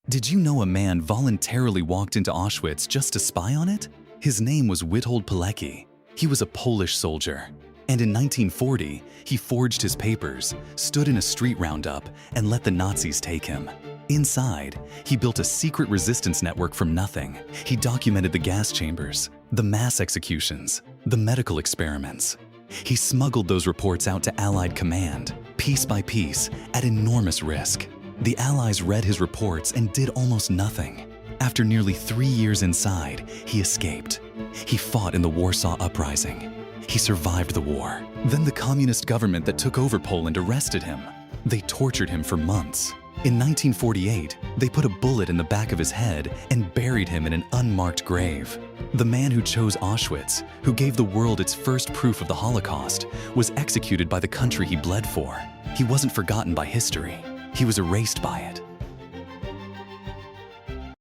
Did you know a man voluntarily walked into Auschwitz just to spy on it? His name was Witold Pilecki. He was a Polish soldier. And in 1940, he forged his papers, stood in a street roundup, and let the Nazis take him. Inside, he built a secret resistance network from nothing. He documented the gas chambers, the mass executions, the medical experiments. He smuggled those reports out to Allied command, piece by piece, at enormous risk. The Allies read his reports and did almost nothing. After nearly 3 years inside, he escaped. He fought in the Warsaw Uprising. He survived the war. Then the communist government that took over Poland arrested him. They tortured him for months. In 1948, they put a bullet in the back of his head and buried him in an unmarked grave. The man who chose Auschwitz, who gave the world its first proof of the Holocaust, was executed by the country he bled for. He wasn't forgotten by history. He was erased by it.